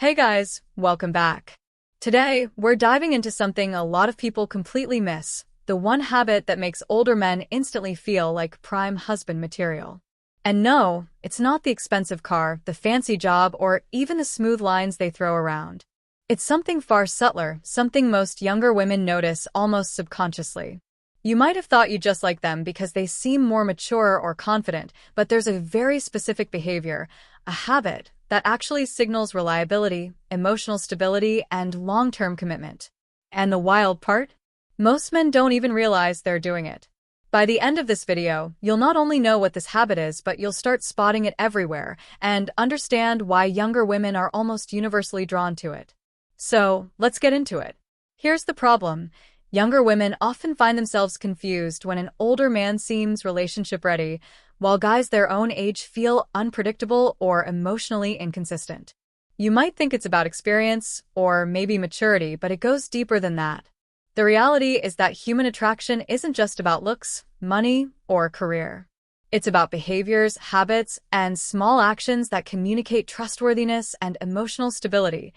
Hey guys, welcome back. Today, we're diving into something a lot of people completely miss, the one habit that makes older men instantly feel like prime husband material. And no, it's not the expensive car, the fancy job, or even the smooth lines they throw around. It's something far subtler, something most younger women notice almost subconsciously. You might have thought you just like them because they seem more mature or confident, but there's a very specific behavior, a habit, that actually signals reliability, emotional stability, and long-term commitment. And the wild part? Most men don't even realize they're doing it. By the end of this video, you'll not only know what this habit is, but you'll start spotting it everywhere and understand why younger women are almost universally drawn to it. So, let's get into it. Here's the problem. Younger women often find themselves confused when an older man seems relationship ready, while guys their own age feel unpredictable or emotionally inconsistent. You might think it's about experience or maybe maturity, but it goes deeper than that. The reality is that human attraction isn't just about looks, money, or career. It's about behaviors, habits, and small actions that communicate trustworthiness and emotional stability,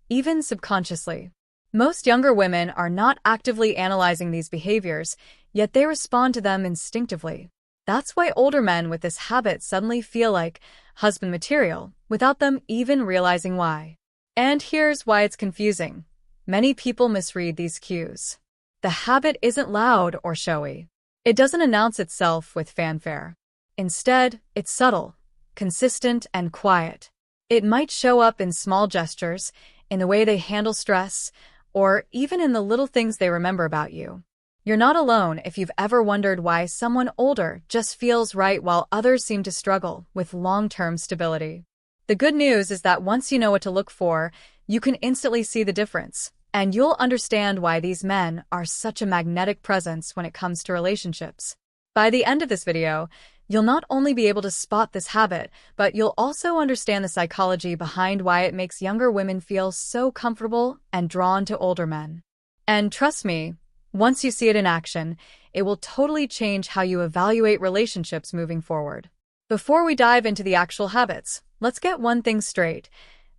even subconsciously. Most younger women are not actively analyzing these behaviors, yet they respond to them instinctively. That's why older men with this habit suddenly feel like husband material, without them even realizing why. And here's why it's confusing. Many people misread these cues. The habit isn't loud or showy. It doesn't announce itself with fanfare. Instead, it's subtle, consistent, and quiet. It might show up in small gestures, in the way they handle stress, or even in the little things they remember about you. You're not alone if you've ever wondered why someone older just feels right while others seem to struggle with long-term stability. The good news is that once you know what to look for, you can instantly see the difference, and you'll understand why these men are such a magnetic presence when it comes to relationships. By the end of this video, you'll not only be able to spot this habit, but you'll also understand the psychology behind why it makes younger women feel so comfortable and drawn to older men. And trust me, once you see it in action, it will totally change how you evaluate relationships moving forward. Before we dive into the actual habits, let's get one thing straight.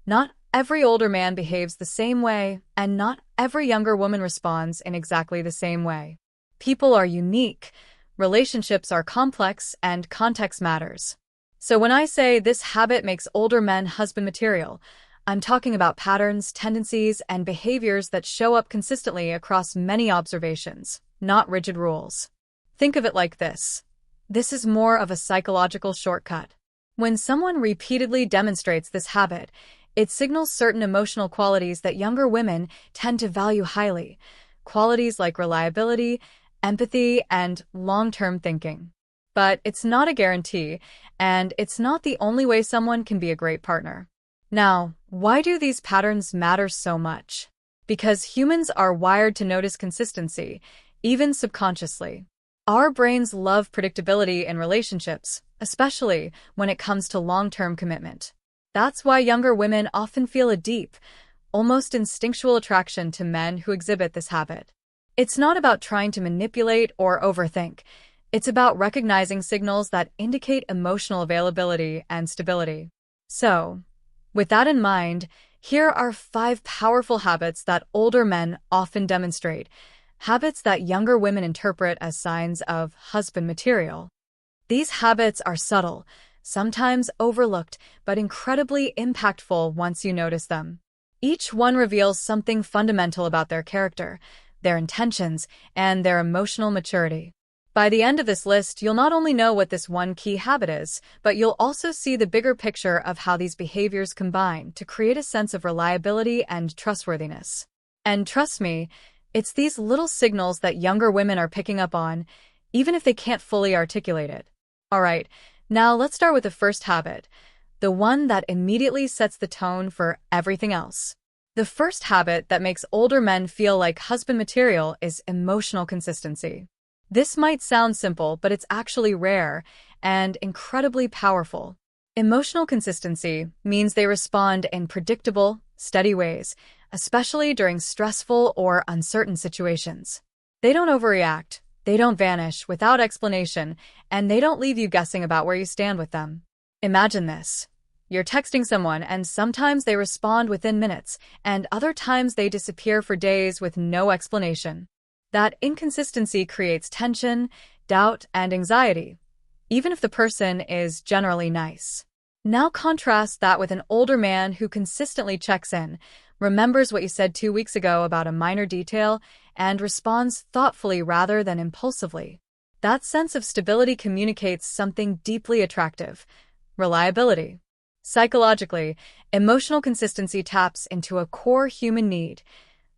Not every older man behaves the same way, and not every younger woman responds in exactly the same way. People are unique, relationships are complex, and context matters. So when I say this habit makes older men husband material, I'm talking about patterns, tendencies, and behaviors that show up consistently across many observations, not rigid rules. Think of it like this. This is more of a psychological shortcut. When someone repeatedly demonstrates this habit, it signals certain emotional qualities that younger women tend to value highly, qualities like reliability, empathy, and long-term thinking. But it's not a guarantee, and it's not the only way someone can be a great partner. Now, why do these patterns matter so much? Because humans are wired to notice consistency, even subconsciously. Our brains love predictability in relationships, especially when it comes to long-term commitment. That's why younger women often feel a deep, almost instinctual attraction to men who exhibit this habit. It's not about trying to manipulate or overthink. It's about recognizing signals that indicate emotional availability and stability. So, with that in mind, here are 5 powerful habits that older men often demonstrate, habits that younger women interpret as signs of husband material. These habits are subtle, sometimes overlooked, but incredibly impactful once you notice them. Each one reveals something fundamental about their character, their intentions, and their emotional maturity. By the end of this list, you'll not only know what this one key habit is, but you'll also see the bigger picture of how these behaviors combine to create a sense of reliability and trustworthiness. And trust me, it's these little signals that younger women are picking up on, even if they can't fully articulate it. Alright, now let's start with the first habit, the one that immediately sets the tone for everything else. The first habit that makes older men feel like husband material is emotional consistency. This might sound simple, but it's actually rare and incredibly powerful. Emotional consistency means they respond in predictable, steady ways, especially during stressful or uncertain situations. They don't overreact, they don't vanish without explanation, and they don't leave you guessing about where you stand with them. Imagine this. You're texting someone and sometimes they respond within minutes, and other times they disappear for days with no explanation. That inconsistency creates tension, doubt, and anxiety, even if the person is generally nice. Now contrast that with an older man who consistently checks in, remembers what you said 2 weeks ago about a minor detail, and responds thoughtfully rather than impulsively. That sense of stability communicates something deeply attractive: reliability. Psychologically, emotional consistency taps into a core human need: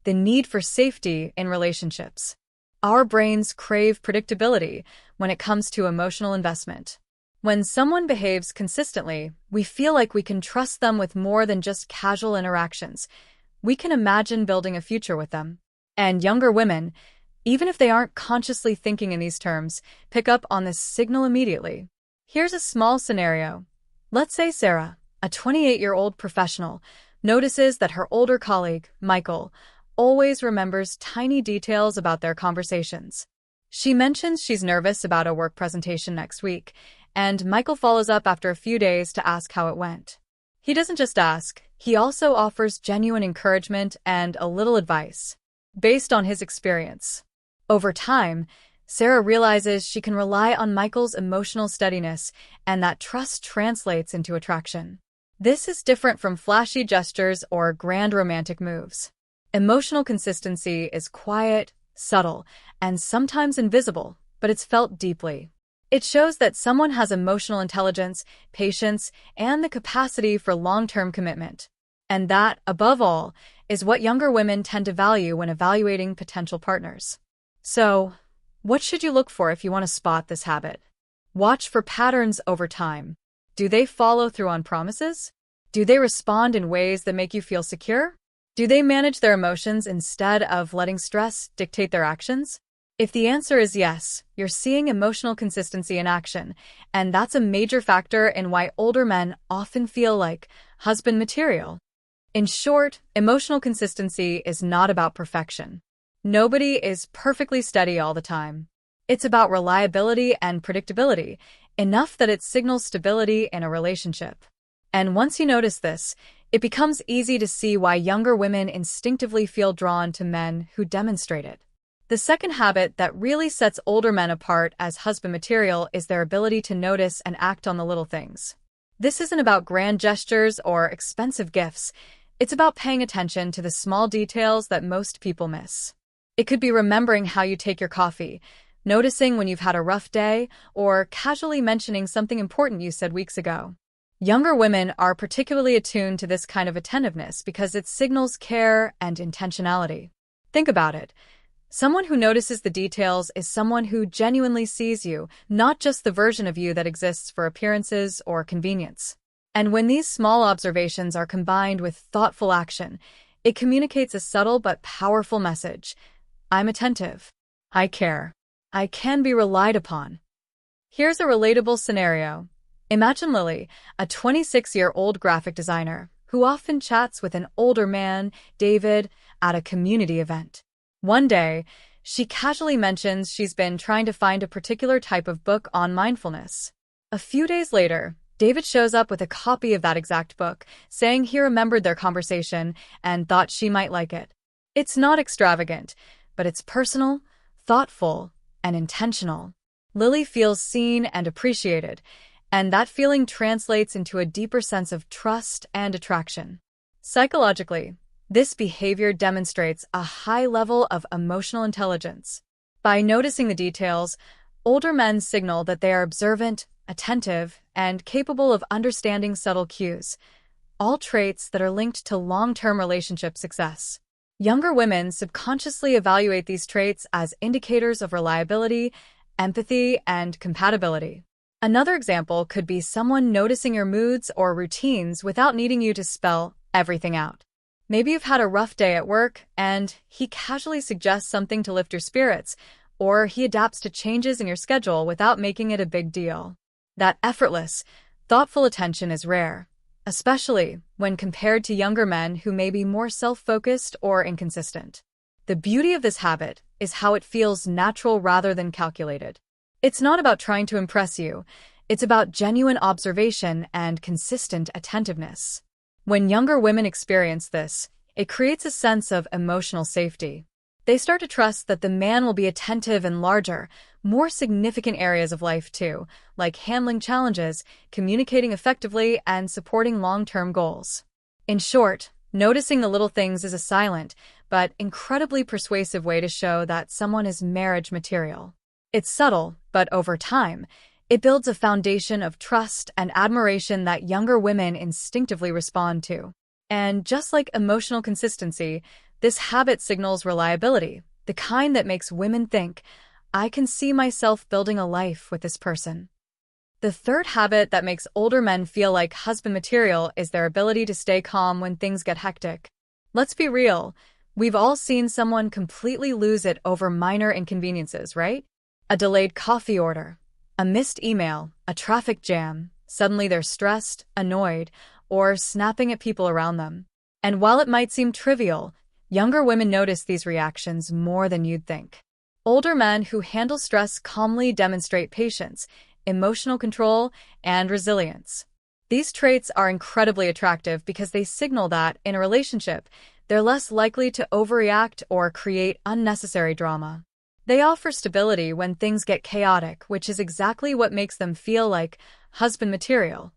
the need for safety in relationships. Our brains crave predictability when it comes to emotional investment. When someone behaves consistently, we feel like we can trust them with more than just casual interactions. We can imagine building a future with them. And younger women, even if they aren't consciously thinking in these terms, pick up on this signal immediately. Here's a small scenario. Let's say Sarah, a 28-year-old professional, notices that her older colleague, Michael, always remembers tiny details about their conversations. She mentions she's nervous about a work presentation next week, and Michael follows up after a few days to ask how it went. He doesn't just ask, he also offers genuine encouragement and a little advice, based on his experience. Over time, Sarah realizes she can rely on Michael's emotional steadiness, and that trust translates into attraction. This is different from flashy gestures or grand romantic moves. Emotional consistency is quiet, subtle, and sometimes invisible, but it's felt deeply. It shows that someone has emotional intelligence, patience, and the capacity for long-term commitment. And that, above all, is what younger women tend to value when evaluating potential partners. So, what should you look for if you want to spot this habit? Watch for patterns over time. Do they follow through on promises? Do they respond in ways that make you feel secure? Do they manage their emotions instead of letting stress dictate their actions? If the answer is yes, you're seeing emotional consistency in action, and that's a major factor in why older men often feel like husband material. In short, emotional consistency is not about perfection. Nobody is perfectly steady all the time. It's about reliability and predictability, enough that it signals stability in a relationship. And once you notice this, it becomes easy to see why younger women instinctively feel drawn to men who demonstrate it. The second habit that really sets older men apart as husband material is their ability to notice and act on the little things. This isn't about grand gestures or expensive gifts. It's about paying attention to the small details that most people miss. It could be remembering how you take your coffee, noticing when you've had a rough day, or casually mentioning something important you said weeks ago. Younger women are particularly attuned to this kind of attentiveness because it signals care and intentionality. Think about it. Someone who notices the details is someone who genuinely sees you, not just the version of you that exists for appearances or convenience. And when these small observations are combined with thoughtful action, it communicates a subtle but powerful message. I'm attentive. I care. I can be relied upon. Here's a relatable scenario. Imagine Lily, a 26-year-old graphic designer, who often chats with an older man, David, at a community event. One day, she casually mentions she's been trying to find a particular type of book on mindfulness. A few days later, David shows up with a copy of that exact book, saying he remembered their conversation and thought she might like it. It's not extravagant, but it's personal, thoughtful, and intentional. Lily feels seen and appreciated, and that feeling translates into a deeper sense of trust and attraction. Psychologically, this behavior demonstrates a high level of emotional intelligence. By noticing the details, older men signal that they are observant, attentive, and capable of understanding subtle cues, all traits that are linked to long-term relationship success. Younger women subconsciously evaluate these traits as indicators of reliability, empathy, and compatibility. Another example could be someone noticing your moods or routines without needing you to spell everything out. Maybe you've had a rough day at work, and he casually suggests something to lift your spirits, or he adapts to changes in your schedule without making it a big deal. That effortless, thoughtful attention is rare, especially when compared to younger men who may be more self-focused or inconsistent. The beauty of this habit is how it feels natural rather than calculated. It's not about trying to impress you. It's about genuine observation and consistent attentiveness. When younger women experience this, it creates a sense of emotional safety. They start to trust that the man will be attentive in larger, more significant areas of life too, like handling challenges, communicating effectively, and supporting long-term goals. In short, noticing the little things is a silent, but incredibly persuasive way to show that someone is marriage material. It's subtle, but over time, it builds a foundation of trust and admiration that younger women instinctively respond to. And just like emotional consistency, this habit signals reliability, the kind that makes women think, I can see myself building a life with this person. The third habit that makes older men feel like husband material is their ability to stay calm when things get hectic. Let's be real, we've all seen someone completely lose it over minor inconveniences, right? A delayed coffee order, a missed email, a traffic jam. Suddenly they're stressed, annoyed, or snapping at people around them. And while it might seem trivial, younger women notice these reactions more than you'd think. Older men who handle stress calmly demonstrate patience, emotional control, and resilience. These traits are incredibly attractive because they signal that, in a relationship, they're less likely to overreact or create unnecessary drama. They offer stability when things get chaotic, which is exactly what makes them feel like husband material.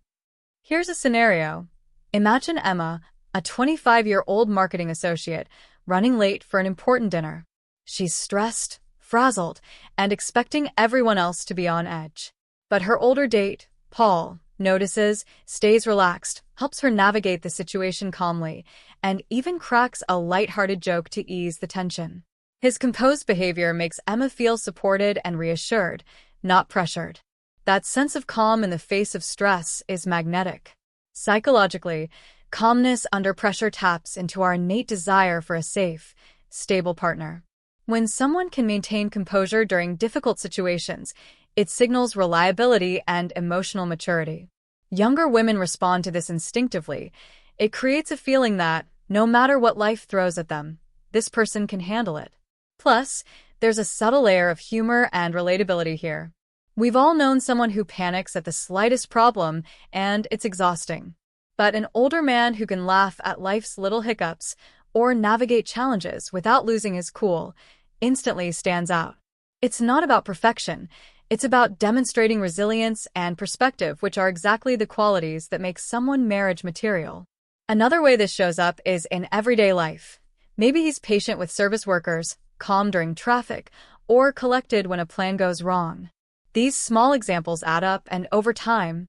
Here's a scenario. Imagine Emma, a 25-year-old marketing associate, running late for an important dinner. She's stressed, frazzled, and expecting everyone else to be on edge. But her older date, Paul, notices, stays relaxed, helps her navigate the situation calmly, and even cracks a lighthearted joke to ease the tension. His composed behavior makes Emma feel supported and reassured, not pressured. That sense of calm in the face of stress is magnetic. Psychologically, calmness under pressure taps into our innate desire for a safe, stable partner. When someone can maintain composure during difficult situations, it signals reliability and emotional maturity. Younger women respond to this instinctively. It creates a feeling that, no matter what life throws at them, this person can handle it. Plus, there's a subtle layer of humor and relatability here. We've all known someone who panics at the slightest problem, and it's exhausting. But an older man who can laugh at life's little hiccups or navigate challenges without losing his cool instantly stands out. It's not about perfection. It's about demonstrating resilience and perspective, which are exactly the qualities that make someone marriage material. Another way this shows up is in everyday life. Maybe he's patient with service workers, calm during traffic, or collected when a plan goes wrong. These small examples add up, and over time,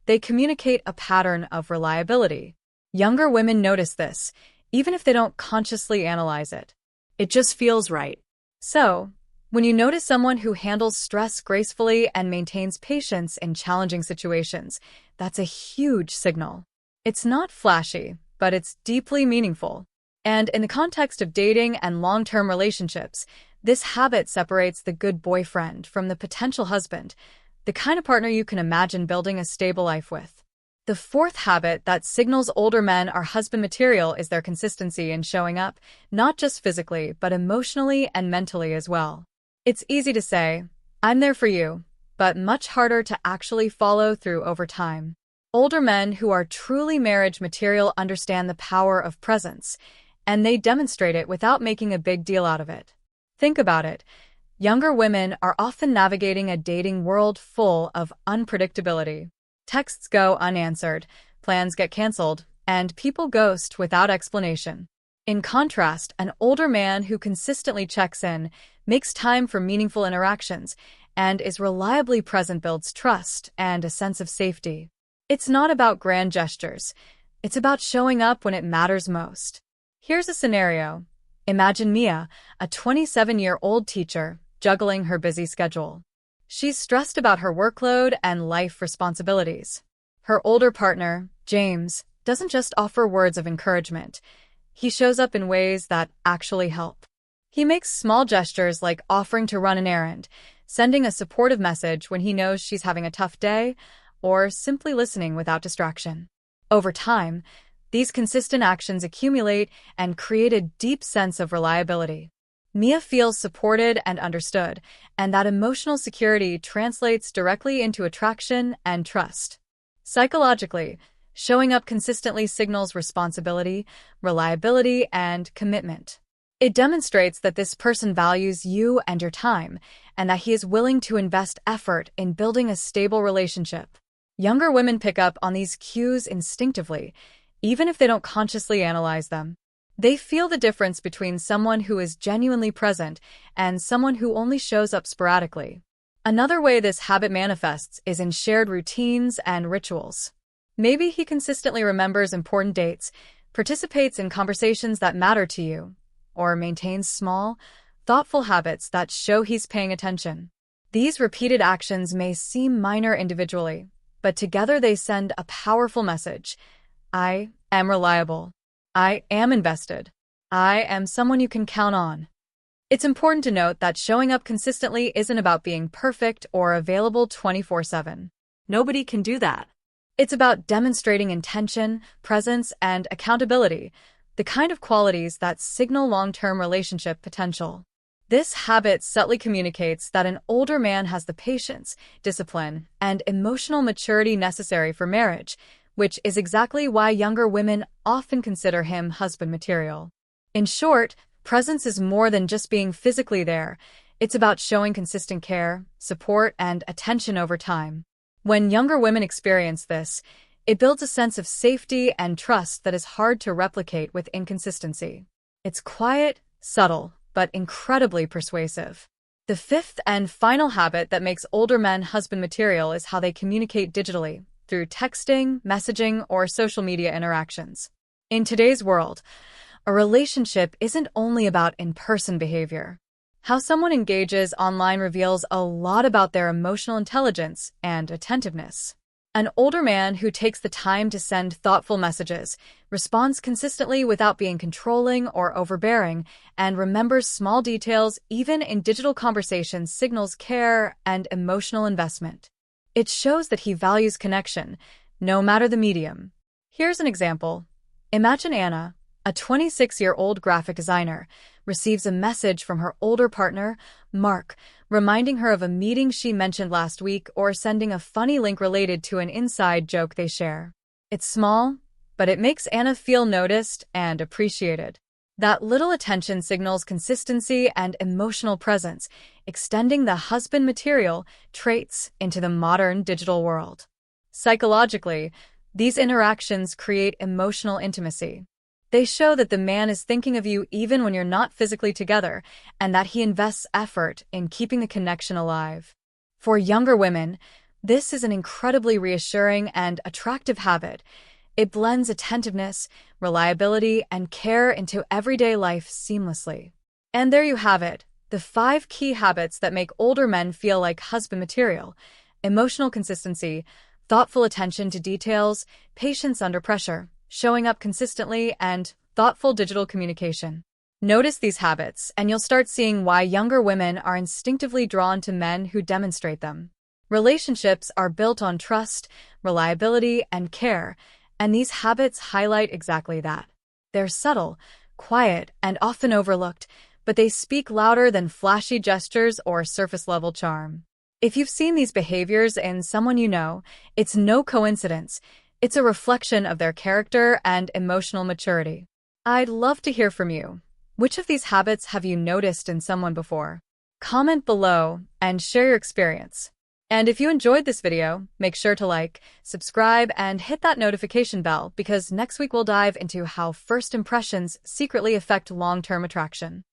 they communicate a pattern of reliability. Younger women notice this, even if they don't consciously analyze it. It just feels right. So, when you notice someone who handles stress gracefully and maintains patience in challenging situations, that's a huge signal. It's not flashy, but it's deeply meaningful. And in the context of dating and long-term relationships, this habit separates the good boyfriend from the potential husband, the kind of partner you can imagine building a stable life with. The fourth habit that signals older men are husband material is their consistency in showing up, not just physically, but emotionally and mentally as well. It's easy to say, I'm there for you, but much harder to actually follow through over time. Older men who are truly marriage material understand the power of presence, and they demonstrate it without making a big deal out of it. Think about it. Younger women are often navigating a dating world full of unpredictability. Texts go unanswered, plans get canceled, and people ghost without explanation. In contrast, an older man who consistently checks in, makes time for meaningful interactions, and is reliably present builds trust and a sense of safety. It's not about grand gestures. It's about showing up when it matters most. Here's a scenario. Imagine Mia, a 27-year-old teacher, juggling her busy schedule. She's stressed about her workload and life responsibilities. Her older partner, James, doesn't just offer words of encouragement. He shows up in ways that actually help. He makes small gestures like offering to run an errand, sending a supportive message when he knows she's having a tough day, or simply listening without distraction. Over time, these consistent actions accumulate and create a deep sense of reliability. Mia feels supported and understood, and that emotional security translates directly into attraction and trust. Psychologically, showing up consistently signals responsibility, reliability, and commitment. It demonstrates that this person values you and your time, and that he is willing to invest effort in building a stable relationship. Younger women pick up on these cues instinctively, even if they don't consciously analyze them. They feel the difference between someone who is genuinely present and someone who only shows up sporadically. Another way this habit manifests is in shared routines and rituals. Maybe he consistently remembers important dates, participates in conversations that matter to you, or maintains small, thoughtful habits that show he's paying attention. These repeated actions may seem minor individually, but together they send a powerful message. I am reliable. I am invested. I am someone you can count on. It's important to note that showing up consistently isn't about being perfect or available 24/7. Nobody can do that. It's about demonstrating intention, presence, and accountability, the kind of qualities that signal long-term relationship potential. This habit subtly communicates that an older man has the patience, discipline, and emotional maturity necessary for marriage, which is exactly why younger women often consider him husband material. In short, presence is more than just being physically there. It's about showing consistent care, support, and attention over time. When younger women experience this, it builds a sense of safety and trust that is hard to replicate with inconsistency. It's quiet, subtle, but incredibly persuasive. The fifth and final habit that makes older men husband material is how they communicate digitally, through texting, messaging, or social media interactions. In today's world, a relationship isn't only about in-person behavior. How someone engages online reveals a lot about their emotional intelligence and attentiveness. An older man who takes the time to send thoughtful messages, responds consistently without being controlling or overbearing, and remembers small details even in digital conversations signals care and emotional investment. It shows that he values connection, no matter the medium. Here's an example. Imagine Anna, a 26-year-old graphic designer, receives a message from her older partner, Mark, reminding her of a meeting she mentioned last week or sending a funny link related to an inside joke they share. It's small, but it makes Anna feel noticed and appreciated. That little attention signals consistency and emotional presence, extending the husband material traits into the modern digital world. Psychologically, these interactions create emotional intimacy. They show that the man is thinking of you even when you're not physically together, and that he invests effort in keeping the connection alive. For younger women, this is an incredibly reassuring and attractive habit. It blends attentiveness, reliability, and care into everyday life seamlessly. And there you have it, the 5 key habits that make older men feel like husband material: emotional consistency, thoughtful attention to details, patience under pressure, showing up consistently, and thoughtful digital communication. Notice these habits, and you'll start seeing why younger women are instinctively drawn to men who demonstrate them. Relationships are built on trust, reliability, and care, and these habits highlight exactly that. They're subtle, quiet, and often overlooked, but they speak louder than flashy gestures or surface-level charm. If you've seen these behaviors in someone you know, it's no coincidence. It's a reflection of their character and emotional maturity. I'd love to hear from you. Which of these habits have you noticed in someone before? Comment below and share your experience. And if you enjoyed this video, make sure to like, subscribe, and hit that notification bell, because next week we'll dive into how first impressions secretly affect long-term attraction.